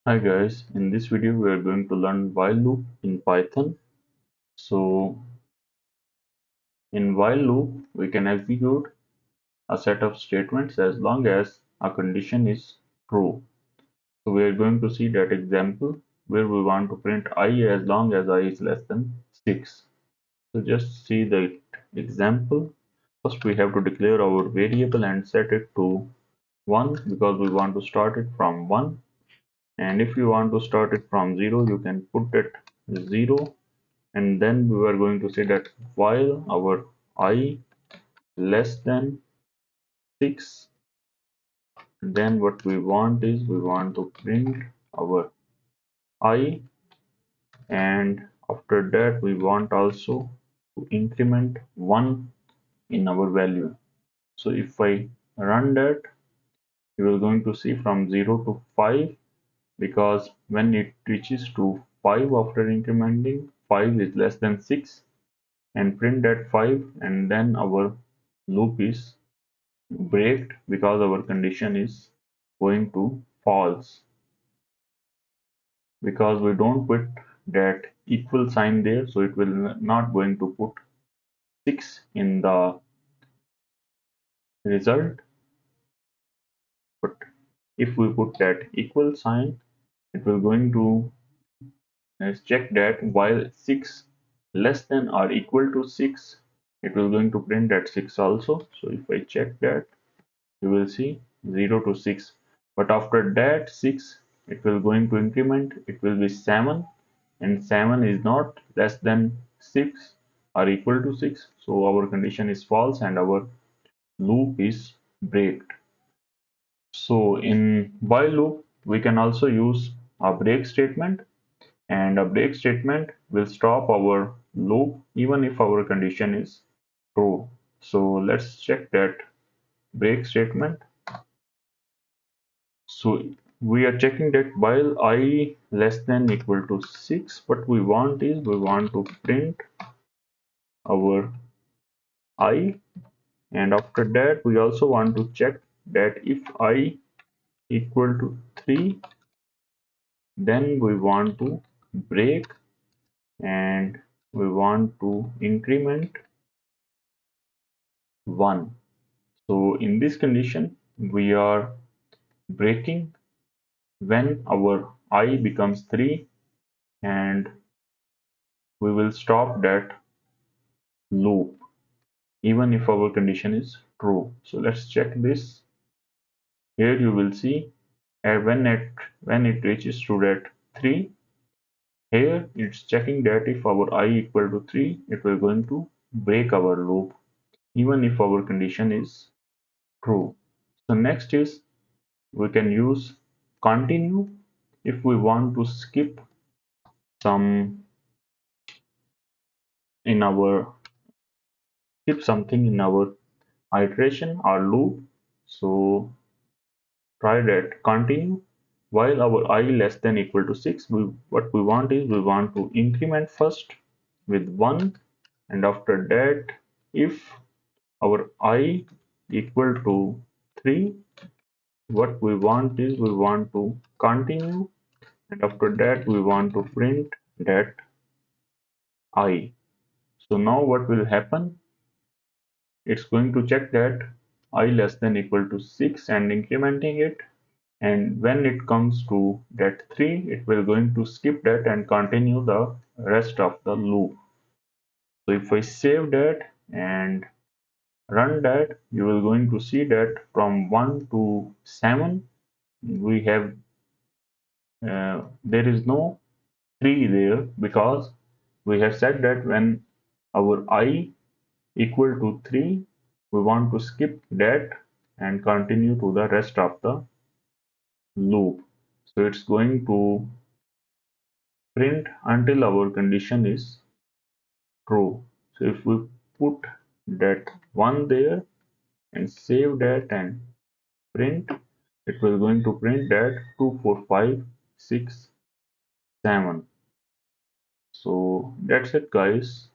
Hi guys, in this video we are going to learn while loop in Python. So in while loop we can execute a set of statements as long as a condition is true. So we are going to see that example where we want to print I as long as I is less than 6. So just see the example. First we have to declare our variable and set it to 1 because we want to start it from 1, and if you want to start it from 0 you can put it 0, and then we are going to say that while our I less than 6, then what we want is we want to print our I, and after that we want also to increment 1 in our value. So if I run that, you will going to see from 0 to 5, because when it reaches to 5 after incrementing, 5 is less than 6, and print that 5, and then our loop is breaked because our condition is going to false, because we don't put that equal sign there, so it will not going to put 6 in the result. But if we put that equal sign, it will going to check that while 6 less than or equal to 6, it will going to print that 6 also. So if I check that, you will see 0 to 6, but after that 6 it will going to increment, it will be 7, and 7 is not less than 6 or equal to 6, so our condition is false and our loop is breaked. So in while loop we can also use a break statement, and a break statement will stop our loop even if our condition is true. So let's check that break statement. So we are checking that while I less than equal to 6, what we want is we want to print our I, and after that we also want to check that if I equal to 3, then we want to break and we want to increment 1. So in this condition we are breaking when our I becomes 3, and we will stop that loop even if our condition is true. So let's check this. Here you will see when it reaches to that 3, here it's checking that if our I equal to 3, it will going to break our loop even if our condition is true. So next is we can use continue if we want to some in our skip something in our iteration or loop. So try that continue while our I less than equal to 6. What we want is we want to increment first with 1, and after that if our I equal to 3, what we want is we want to continue, and after that we want to print that I. So now what will happen, it's going to check that I less than equal to 6 and incrementing it, and when it comes to that 3, it will going to skip that and continue the rest of the loop. So if I save that and run that, you will going to see that from 1 to 7 we have there is no 3 there, because we have said that when our I equal to 3, we want to skip that and continue to the rest of the loop. So it's going to print until our condition is true. So if we put that 1 there and save that and print, it will going to print that 2, 4, 5, 6, 7. So that's it guys.